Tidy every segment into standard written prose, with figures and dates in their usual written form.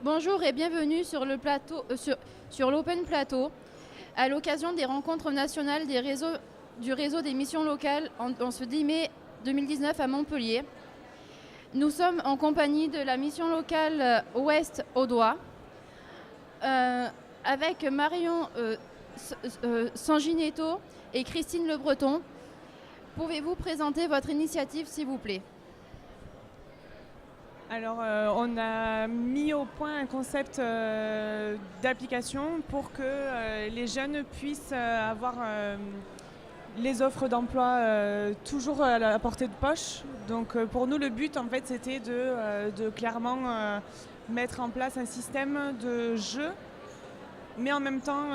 Bonjour et bienvenue sur le plateau, sur l'Open Plateau, à l'occasion des rencontres nationales du réseau des missions locales en ce 10 mai 2019 à Montpellier. Nous sommes en compagnie de la mission locale Ouest Audois, avec Marion Sanginetto et Christine Le Breton. Pouvez-vous présenter votre initiative, s'il vous plaît ? Alors, on a mis au point un concept d'application pour que les jeunes puissent avoir les offres d'emploi toujours à la portée de poche. Donc, pour nous, le but, en fait, c'était de clairement mettre en place un système de jeu, mais en même temps,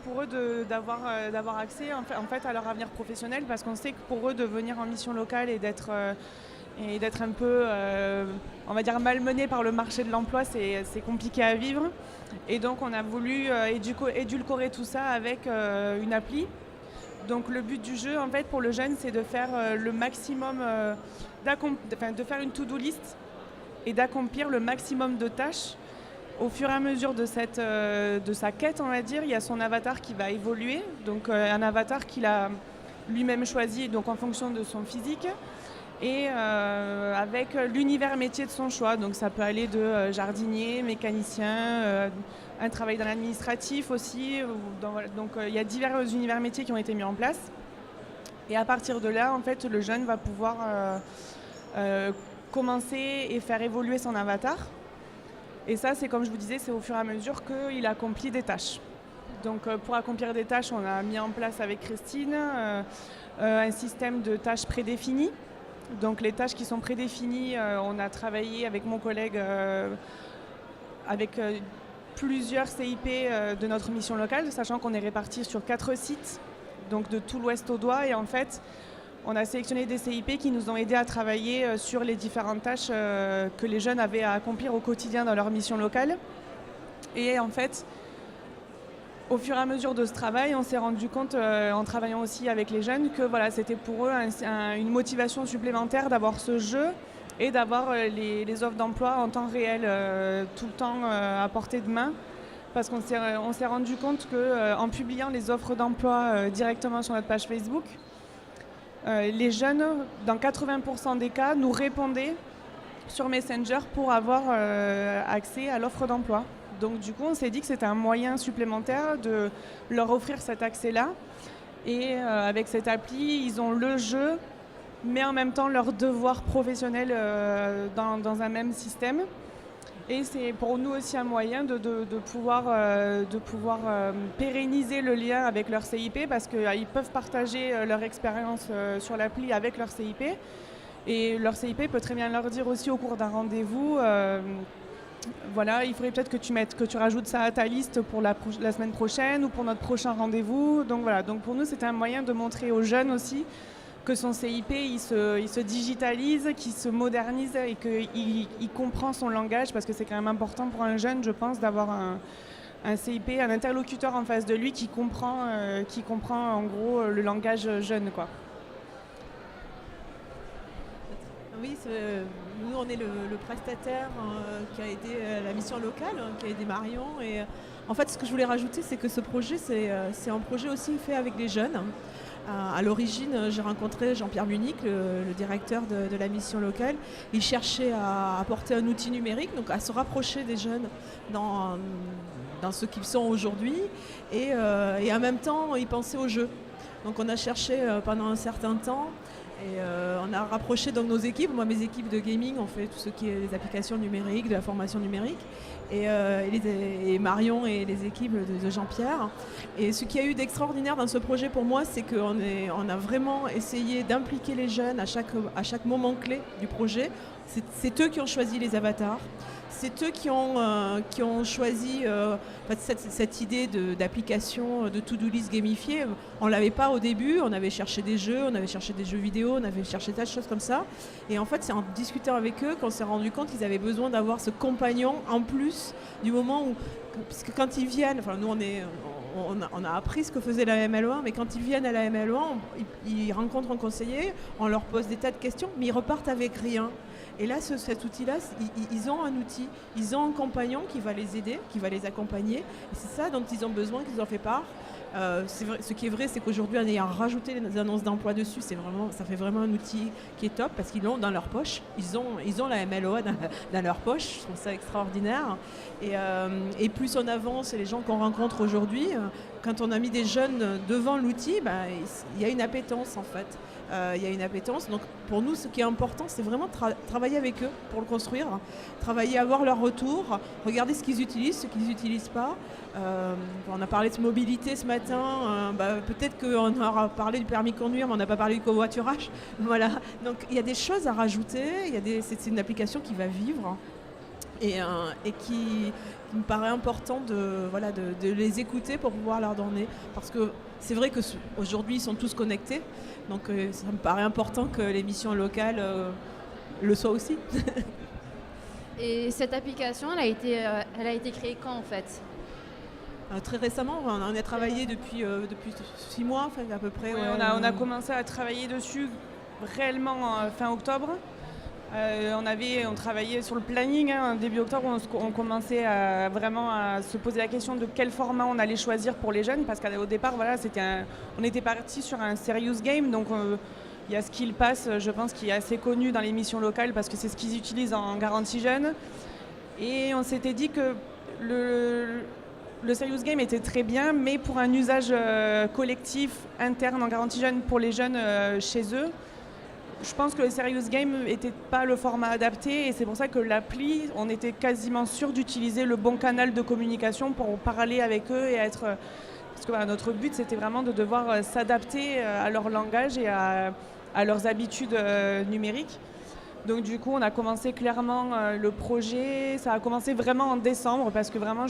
pour eux d'avoir accès en fait, à leur avenir professionnel, parce qu'on sait que pour eux, de venir en mission locale et d'être un peu, on va dire, malmené par le marché de l'emploi, c'est compliqué à vivre. Et donc on a voulu édulcorer tout ça avec une appli. Donc le but du jeu, en fait, pour le jeune, c'est de faire le maximum, de faire une to-do list et d'accomplir le maximum de tâches. Au fur et à mesure de sa quête, on va dire, il y a son avatar qui va évoluer. Donc un avatar qu'il a lui-même choisi, donc en fonction de son physique. Et avec l'univers métier de son choix. Donc ça peut aller de jardinier, mécanicien, un travail dans l'administratif aussi. Donc il y a divers univers métiers qui ont été mis en place. Et à partir de là, en fait, le jeune va pouvoir commencer et faire évoluer son avatar. Et ça, c'est comme je vous disais, c'est au fur et à mesure qu'il accomplit des tâches. Donc pour accomplir des tâches, on a mis en place avec Christine un système de tâches prédéfinies. Donc les tâches qui sont prédéfinies, on a travaillé avec mon collègue avec plusieurs CIP de notre mission locale, sachant qu'on est répartis sur 4 sites, donc de tout l'Ouest Audois. Et en fait, on a sélectionné des CIP qui nous ont aidés à travailler sur les différentes tâches que les jeunes avaient à accomplir au quotidien dans leur mission locale. Et en fait, au fur et à mesure de ce travail, on s'est rendu compte, en travaillant aussi avec les jeunes, que voilà, c'était pour eux une motivation supplémentaire d'avoir ce jeu et d'avoir les offres d'emploi en temps réel, tout le temps à portée de main. Parce qu'on s'est rendu compte qu'en publiant les offres d'emploi directement sur notre page Facebook, les jeunes, dans 80% des cas, nous répondaient sur Messenger pour avoir accès à l'offre d'emploi. Donc du coup, on s'est dit que c'était un moyen supplémentaire de leur offrir cet accès-là. Et avec cette appli, ils ont le jeu, mais en même temps leur devoir professionnel dans un même système. Et c'est pour nous aussi un moyen de pouvoir pérenniser le lien avec leur CIP, parce qu'ils peuvent partager leur expérience sur l'appli avec leur CIP. Et leur CIP peut très bien leur dire aussi au cours d'un rendez-vous voilà, il faudrait peut-être que tu rajoutes ça à ta liste pour la semaine prochaine ou pour notre prochain rendez-vous. Donc voilà, donc pour nous, c'était un moyen de montrer aux jeunes aussi que son CIP, il se digitalise, qu'il se modernise et qu'il comprend son langage, parce que c'est quand même important pour un jeune, je pense, d'avoir un CIP, un interlocuteur en face de lui qui comprend en gros le langage jeune, quoi. Oui, nous on est le prestataire qui a aidé la mission locale, qui a aidé Marion. Et en fait, ce que je voulais rajouter, c'est que ce projet, c'est un projet aussi fait avec les jeunes. À l'origine, j'ai rencontré Jean-Pierre Munic, le directeur de la mission locale. Il cherchait à apporter un outil numérique, donc à se rapprocher des jeunes dans ce qu'ils sont aujourd'hui. Et en même temps, il pensait au jeu. Donc on a cherché pendant un certain temps. Et on a rapproché donc nos équipes. Moi, mes équipes de gaming, on fait tout ce qui est les applications numériques, de la formation numérique. Et Marion et les équipes de Jean-Pierre. Et ce qu'il y a eu d'extraordinaire dans ce projet pour moi, c'est qu'on a vraiment essayé d'impliquer les jeunes à chaque moment clé du projet. C'est eux qui ont choisi les avatars. C'est eux qui ont choisi cette idée d'application de to-do list gamifiée. On ne l'avait pas au début, on avait cherché des jeux, on avait cherché des jeux vidéo, on avait cherché tas de choses comme ça. Et en fait, c'est en discutant avec eux qu'on s'est rendu compte qu'ils avaient besoin d'avoir ce compagnon en plus du moment où... Puisque quand ils viennent, enfin nous on a appris ce que faisait la MLO1, mais quand ils viennent à la MLO1, ils rencontrent un conseiller, on leur pose des tas de questions, mais ils repartent avec rien. Et là, cet outil-là, ils ont un outil, ils ont un compagnon qui va les aider, qui va les accompagner. Et c'est ça dont ils ont besoin, qu'ils en fait part. C'est vrai, ce qui est vrai, c'est qu'aujourd'hui, en ayant rajouté les annonces d'emploi dessus, ça fait vraiment un outil qui est top parce qu'ils l'ont dans leur poche. Ils ont la MLOA dans leur poche. Je trouve ça extraordinaire. Et plus on avance, et les gens qu'on rencontre aujourd'hui, quand on a mis des jeunes devant l'outil, il y a une appétence en fait. Il y a une appétence. Donc pour nous, ce qui est important, c'est vraiment travailler avec eux pour le construire, travailler, avoir leur retour, regarder ce qu'ils utilisent, ce qu'ils n'utilisent pas. On a parlé de mobilité ce matin, peut-être qu'on aura parlé du permis de conduire, mais on n'a pas parlé du covoiturage. Voilà. Donc il y a des choses à rajouter, c'est une application qui va vivre et qui me paraît important de les écouter pour pouvoir leur donner. Parce que c'est vrai qu'aujourd'hui, ils sont tous connectés, donc ça me paraît important que les missions locales le soient aussi. Et cette application, elle a été créée quand en fait? Très récemment, on a travaillé depuis 6 mois à peu près. Ouais, on a commencé à travailler dessus réellement fin octobre. On travaillait sur le planning. Début octobre, on commençait vraiment à se poser la question de quel format on allait choisir pour les jeunes, parce qu'au départ, on était parti sur un serious game. Donc il y a Skill Pass, je pense, qui est assez connu dans les missions locales parce que c'est ce qu'ils utilisent en garantie jeune. Et on s'était dit que le serious game était très bien, mais pour un usage collectif, interne, en garantie jeune pour les jeunes chez eux, je pense que le serious game n'était pas le format adapté, et c'est pour ça que l'appli, on était quasiment sûr d'utiliser le bon canal de communication pour parler avec eux et être... Parce que notre but, c'était vraiment de devoir s'adapter à leur langage et à leurs habitudes numériques. Donc du coup, on a commencé clairement le projet. Ça a commencé vraiment en décembre, parce que vraiment...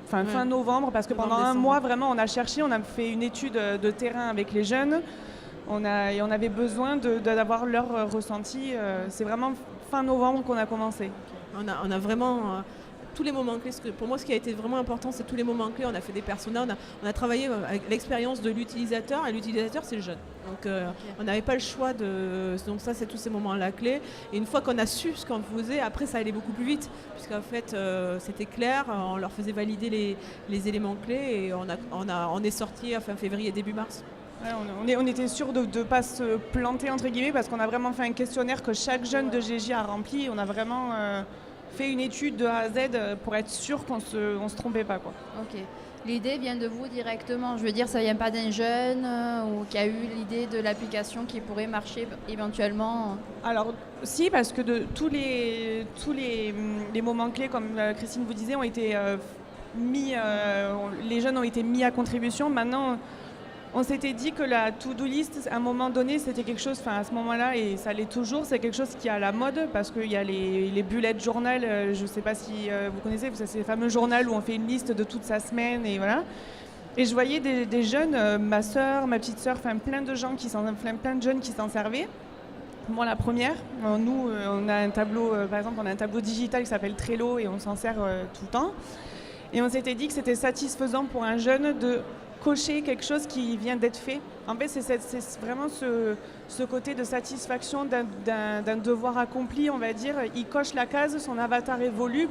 fin novembre, parce que pendant un mois, vraiment, on a cherché, on a fait une étude de terrain avec les jeunes. On avait besoin d'avoir leur ressenti. C'est vraiment fin novembre qu'on a commencé. On a vraiment tous les moments clés. Pour moi, ce qui a été vraiment important, c'est tous les moments clés. On a fait des personas, on a travaillé avec l'expérience de l'utilisateur, et l'utilisateur, c'est le jeune. Donc on n'avait pas le choix donc ça, c'est tous ces moments-là clés. Et une fois qu'on a su ce qu'on faisait, après ça allait beaucoup plus vite, puisqu'en fait c'était clair, on leur faisait valider les éléments clés, et on est sorti à fin février, début mars. Ouais, on était sûr de ne pas se planter, entre guillemets, parce qu'on a vraiment fait un questionnaire que chaque jeune de GJ a rempli. On a vraiment fait une étude de A à Z pour être sûr qu'on se trompait pas, quoi. Ok. L'idée vient de vous directement, je veux dire, ça vient pas d'un jeune ou qui a eu l'idée de l'application qui pourrait marcher éventuellement? Alors si, parce que tous les moments clés, comme Christine vous disait, ont été les jeunes ont été mis à contribution. Maintenant, on s'était dit que la to-do list, à un moment donné, c'était quelque chose, à ce moment-là, et ça l'est toujours, c'est quelque chose qui est à la mode, parce qu'il y a les bullet journal, je ne sais pas si vous connaissez, c'est les fameux journaux où on fait une liste de toute sa semaine, et voilà. Et je voyais des jeunes, ma soeur, ma petite soeur, plein de jeunes qui s'en servaient. Moi, la première, nous, on a un tableau, par exemple, on a un tableau digital qui s'appelle Trello, et on s'en sert tout le temps. Et on s'était dit que c'était satisfaisant pour un jeune de cocher quelque chose qui vient d'être fait. En fait, c'est vraiment ce côté de satisfaction d'un devoir accompli, on va dire. Il coche la case, son avatar évolue.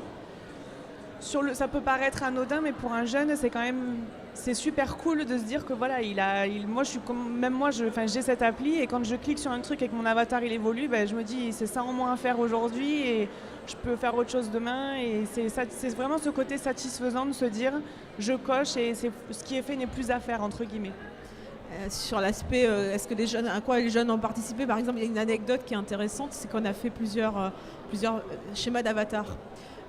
Ça peut paraître anodin, mais pour un jeune, c'est super cool de se dire que voilà, j'ai cette appli, et quand je clique sur un truc et que mon avatar il évolue, je me dis c'est ça en moins à faire aujourd'hui, et je peux faire autre chose demain, et c'est vraiment ce côté satisfaisant de se dire je coche et ce qui est fait n'est plus à faire, entre guillemets. Sur l'aspect, est-ce que à quoi les jeunes ont participé, par exemple, il y a une anecdote qui est intéressante, c'est qu'on a fait plusieurs schémas d'avatar.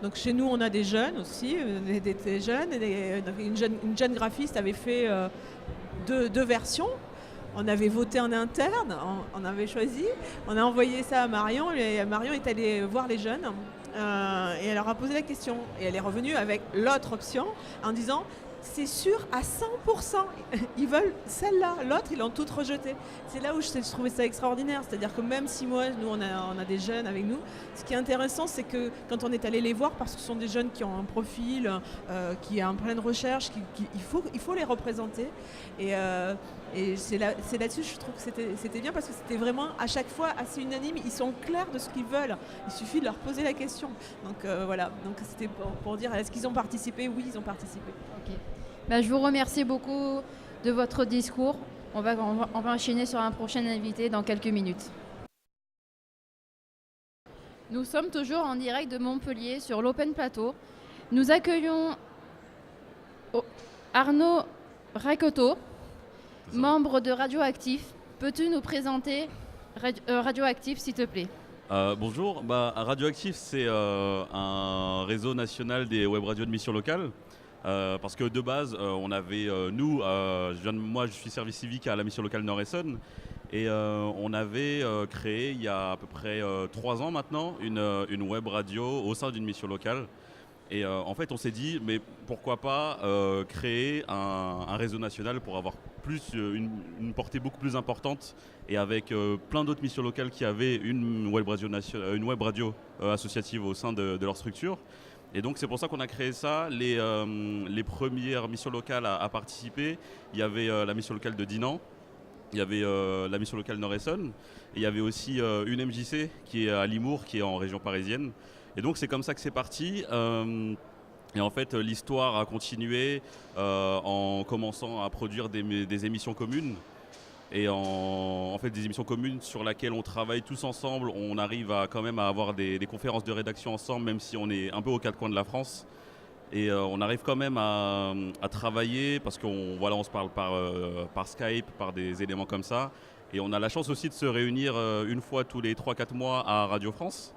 Donc chez nous, on a des jeunes aussi, des jeunes, une jeune graphiste avait fait deux versions. On avait voté en interne, on avait choisi, on a envoyé ça à Marion, et Marion est allée voir les jeunes, et elle leur a posé la question. Et elle est revenue avec l'autre option en disant c'est sûr à 100%. Ils veulent celle-là. L'autre, ils l'ont toute rejetée. C'est là où je trouvais ça extraordinaire. C'est-à-dire que même si nous, on a des jeunes avec nous, ce qui est intéressant, c'est que quand on est allé les voir, parce que ce sont des jeunes qui ont un profil, qui est en pleine recherche, il faut les représenter. Et c'est là-dessus, je trouve que c'était bien parce que c'était vraiment à chaque fois assez unanime. Ils sont clairs de ce qu'ils veulent. Il suffit de leur poser la question. Donc voilà. Donc c'était pour dire, est-ce qu'ils ont participé? Oui, ils ont participé. Ok. Je vous remercie beaucoup de votre discours. On va enchaîner sur un prochain invité dans quelques minutes. Nous sommes toujours en direct de Montpellier sur l'Open Plateau. Nous accueillons Arnaud Racoteau, membre de Radioactif. Peux-tu nous présenter Radioactif, s'il te plaît? Bonjour, Radioactif, c'est un réseau national des web radios de mission locale. Parce que de base, on avait, moi je suis service civique à la mission locale Nord-Essonne, et on avait créé il y a à peu près 3 ans maintenant une web radio au sein d'une mission locale. Et en fait, on s'est dit, mais pourquoi pas créer un réseau national pour avoir une portée beaucoup plus importante, et avec plein d'autres missions locales qui avaient une web radio associative au sein de leur structure. Et donc c'est pour ça qu'on a créé ça. Les premières missions locales à participer, il y avait la mission locale de Dinan, il y avait la mission locale Nord-Essonne, et il y avait aussi une MJC qui est à Limours, qui est en région parisienne. Et donc c'est comme ça que c'est parti. Et en fait l'histoire a continué en commençant à produire des émissions communes. Et en fait des émissions communes sur lesquelles on travaille tous ensemble. On arrive quand même à avoir des conférences de rédaction ensemble, même si on est un peu aux 4 coins de la France. Et on arrive quand même à travailler parce qu'on se parle par Skype, par des éléments comme ça. Et on a la chance aussi de se réunir une fois tous les 3-4 mois à Radio France.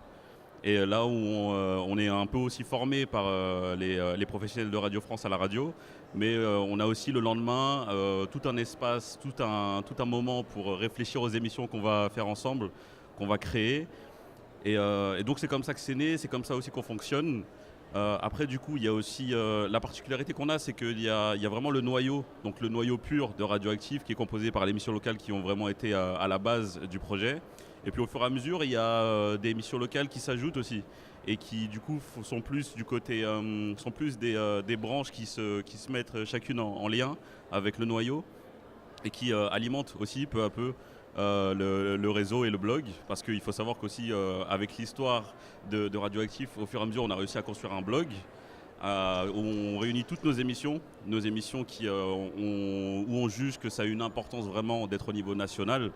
Et là où on est un peu aussi formé par les professionnels de Radio France à la radio, mais on a aussi le lendemain tout un espace, tout un moment pour réfléchir aux émissions qu'on va faire ensemble, qu'on va créer. Et donc c'est comme ça que c'est né, c'est comme ça aussi qu'on fonctionne. Après du coup il y a aussi la particularité qu'on a, c'est qu'il y a vraiment le noyau, donc le noyau pur de Radioactif, qui est composé par les missions locales qui ont vraiment été à la base du projet. Et puis au fur et à mesure, il y a des missions locales qui s'ajoutent aussi, et qui du coup sont plus du côté, sont plus des branches qui se mettent chacune en lien avec le noyau, et qui alimentent aussi peu à peu le réseau et le blog. Parce qu'il faut savoir qu'aussi avec l'histoire de Radioactif, au fur et à mesure, on a réussi à construire un blog où on réunit toutes nos émissions qui, où on juge que ça a une importance vraiment d'être au niveau national.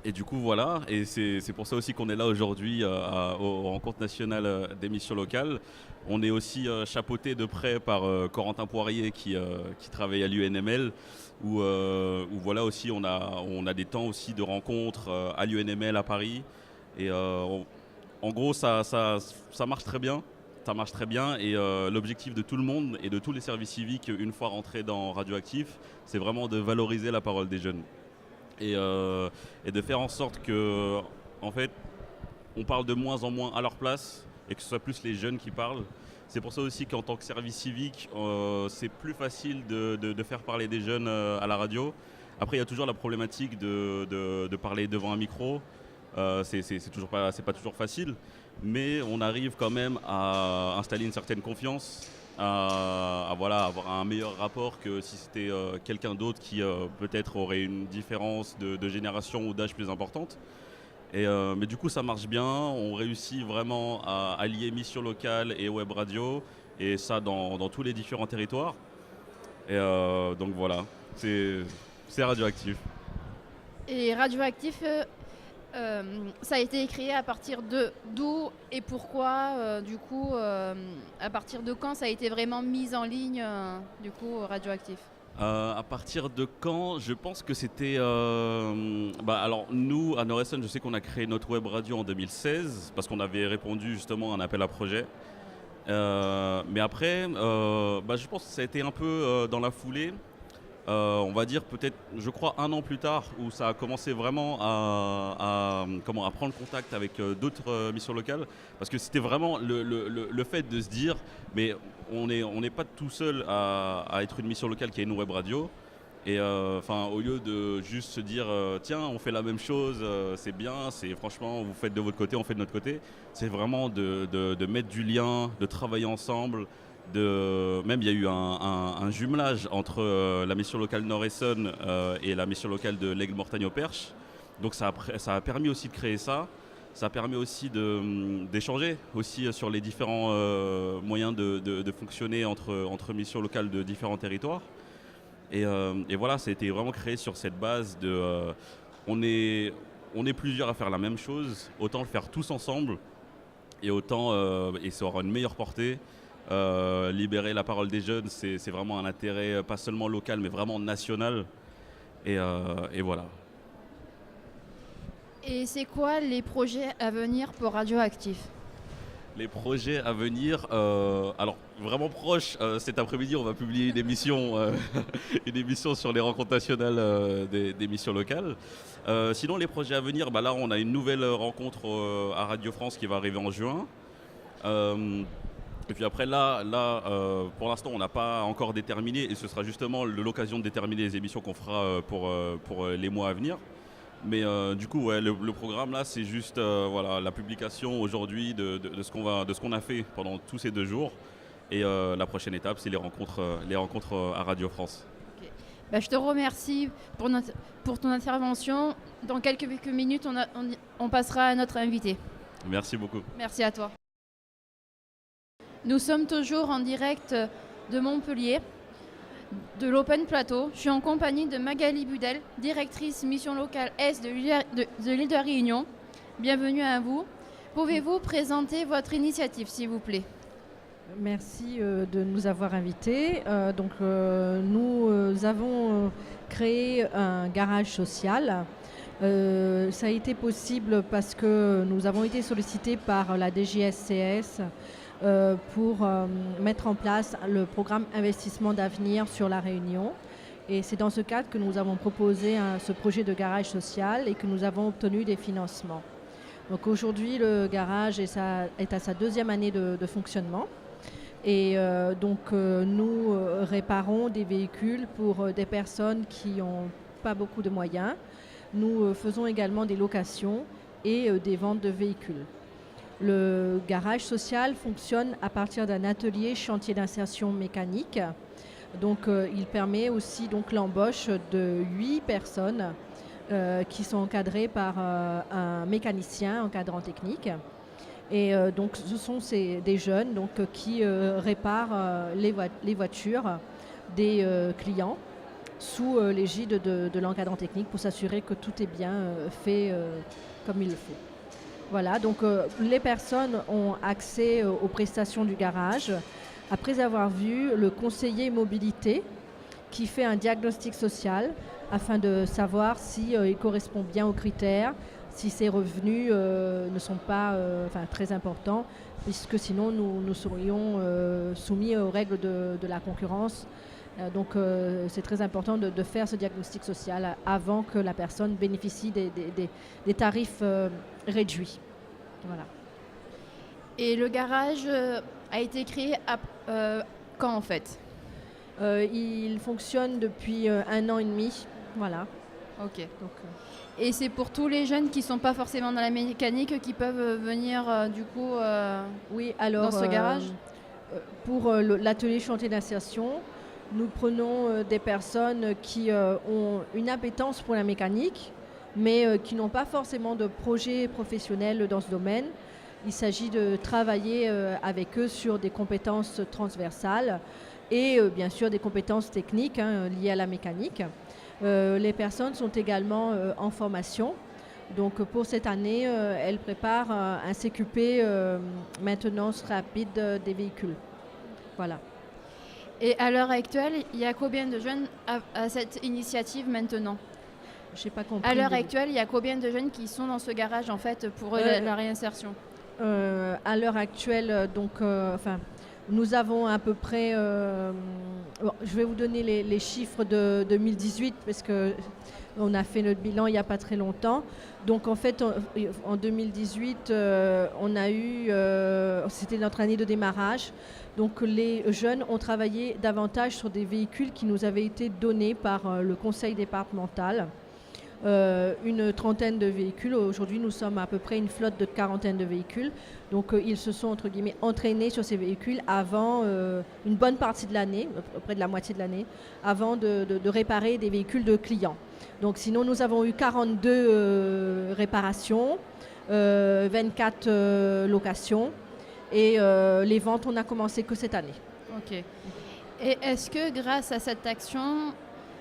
Et du coup voilà, et c'est pour ça aussi qu'on est là aujourd'hui aux rencontres nationales des missions locales. On est aussi chapeauté de près par Corentin Poirier qui travaille à l'UNML, où voilà aussi on a des temps aussi de rencontres à l'UNML à Paris. Et en gros ça marche très bien. Ça marche très bien, et l'objectif de tout le monde et de tous les services civiques, une fois rentrés dans Radioactif, c'est vraiment de valoriser la parole des jeunes. Et de faire en sorte que, en fait, on parle de moins en moins à leur place, et que ce soit plus les jeunes qui parlent. C'est pour ça aussi qu'en tant que service civique, c'est plus facile de faire parler des jeunes à la radio. Après, il y a toujours la problématique de parler devant un micro. C'est pas toujours facile, mais on arrive quand même à installer une certaine confiance, à avoir un meilleur rapport que si c'était quelqu'un d'autre qui peut-être aurait une différence de génération ou d'âge plus importante. Mais du coup ça marche bien, on réussit vraiment à allier mission locale et web radio, et ça dans tous les différents territoires. Et donc voilà, c'est Radioactif. Et Radioactif, ça a été créé à partir d'où et pourquoi, du coup, à partir de quand ça a été vraiment mis en ligne, du coup, Radioactif? À partir de quand? Je pense que c'était... alors nous, à Nord-Essonne, je sais qu'on a créé notre web radio en 2016, parce qu'on avait répondu justement à un appel à projet. Mais après, je pense que ça a été un peu dans la foulée. on va dire peut-être, je crois, 1 an plus tard, où ça a commencé vraiment à prendre contact avec d'autres missions locales. Parce que c'était vraiment le fait de se dire, mais on n'est pas tout seul à être une mission locale qui est une web radio. Et au lieu de juste se dire tiens, on fait la même chose, c'est bien, franchement, vous faites de votre côté, on fait de notre côté, c'est vraiment de mettre du lien, de travailler ensemble. Même il y a eu un jumelage entre la mission locale Nord-Essonne et la mission locale de l'Aigle-Mortagne au Perche. Donc ça a permis aussi de créer ça. Ça a permis aussi d'échanger aussi sur les différents moyens de fonctionner entre missions locales de différents territoires. Et voilà, ça a été vraiment créé sur cette base de on est plusieurs à faire la même chose, autant le faire tous ensemble et et ça aura une meilleure portée. Libérer la parole des jeunes, c'est vraiment un intérêt pas seulement local mais vraiment national. Et voilà. Et c'est quoi les projets à venir pour Radioactif ? Les projets à venir, alors vraiment proche, cet après-midi on va publier une émission, une émission sur les rencontres nationales des missions locales. Sinon les projets à venir, là on a une nouvelle rencontre à Radio France qui va arriver en juin. Et puis après pour l'instant on n'a pas encore déterminé et ce sera justement l'occasion de déterminer les émissions qu'on fera pour les mois à venir. Mais du coup, ouais, le programme là, c'est juste la publication aujourd'hui de ce qu'on a fait pendant tous ces 2 jours. Et la prochaine étape, c'est les rencontres à Radio France. Okay. Je te remercie pour ton intervention. Dans quelques minutes, on passera à notre invité. Merci beaucoup. Merci à toi. Nous sommes toujours en direct de Montpellier, de l'Open Plateau. Je suis en compagnie de Magali Budel, directrice mission locale Est de l'île de Réunion. Bienvenue à vous. Pouvez-vous présenter votre initiative, s'il vous plaît ? Merci de nous avoir invités. Nous avons créé un garage social. Ça a été possible parce que nous avons été sollicités par la DGSCS pour mettre en place le programme Investissement d'avenir sur la Réunion. Et c'est dans ce cadre que nous avons proposé ce projet de garage social et que nous avons obtenu des financements. Donc aujourd'hui, le garage est à sa 2e année de fonctionnement. Et nous réparons des véhicules pour des personnes qui n'ont pas beaucoup de moyens. Nous faisons également des locations et des ventes de véhicules. Le garage social fonctionne à partir d'un atelier chantier d'insertion mécanique. Donc, il permet aussi l'embauche de 8 personnes qui sont encadrées par un mécanicien encadrant technique. Et ce sont des jeunes qui réparent les voitures des clients sous l'égide de l'encadrant technique pour s'assurer que tout est bien fait comme il le faut. Voilà, donc les personnes ont accès aux prestations du garage après avoir vu le conseiller mobilité qui fait un diagnostic social afin de savoir si il correspond bien aux critères, si ses revenus ne sont pas très importants, puisque sinon nous serions soumis aux règles de la concurrence. C'est très important de faire ce diagnostic social avant que la personne bénéficie des tarifs réduits. Voilà. Et le garage a été créé quand en fait ? Il fonctionne depuis 1 an et demi. Voilà. Ok. Et c'est pour tous les jeunes qui ne sont pas forcément dans la mécanique qui peuvent venir oui, alors, dans ce garage pour l'atelier chantier d'insertion, nous prenons des personnes qui ont une appétence pour la mécanique, mais qui n'ont pas forcément de projet professionnel dans ce domaine. Il s'agit de travailler avec eux sur des compétences transversales et bien sûr des compétences techniques liées à la mécanique. Les personnes sont également en formation. Donc pour cette année, elles préparent un CQP maintenance rapide des véhicules. Voilà. Et à l'heure actuelle, il y a combien de jeunes à cette initiative maintenant ? Je n'ai pas compris. À l'heure actuelle, il y a combien de jeunes qui sont dans ce garage en fait pour la réinsertion ? À l'heure actuelle, Nous avons à peu près, je vais vous donner les chiffres de 2018 parce qu'on a fait notre bilan il n'y a pas très longtemps. Donc en fait, en 2018, on a eu, c'était notre année de démarrage. Donc les jeunes ont travaillé davantage sur des véhicules qui nous avaient été donnés par le conseil départemental. Une trentaine de véhicules. Aujourd'hui, nous sommes à peu près une flotte de quarantaine de véhicules. Donc, ils se sont, entre guillemets, entraînés sur ces véhicules avant une bonne partie de l'année, près de la moitié de l'année, avant de réparer des véhicules de clients. Donc, sinon, nous avons eu 42 réparations, 24 locations et les ventes, on a commencé que cette année. Ok. Et est-ce que grâce à cette action,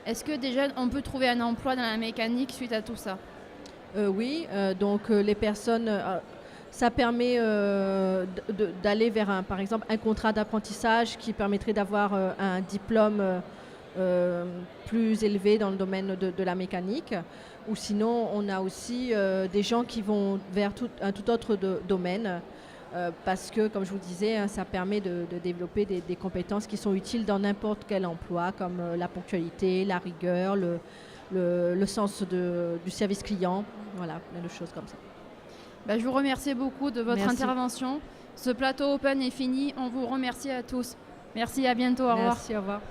est-ce que déjà on peut trouver un emploi dans la mécanique suite à tout ça? Oui, donc les personnes, ça permet d'aller vers, par exemple, un contrat d'apprentissage qui permettrait d'avoir un diplôme plus élevé dans le domaine de la mécanique. Ou sinon, on a aussi des gens qui vont vers un tout autre domaine. Parce que, comme je vous disais, ça permet de développer des compétences qui sont utiles dans n'importe quel emploi, comme la ponctualité, la rigueur, le sens du service client, voilà, plein de choses comme ça. Je vous remercie beaucoup de votre Merci. intervention. Ce plateau Open est fini. On vous remercie à tous. Merci, à bientôt. Au revoir. Merci, au revoir.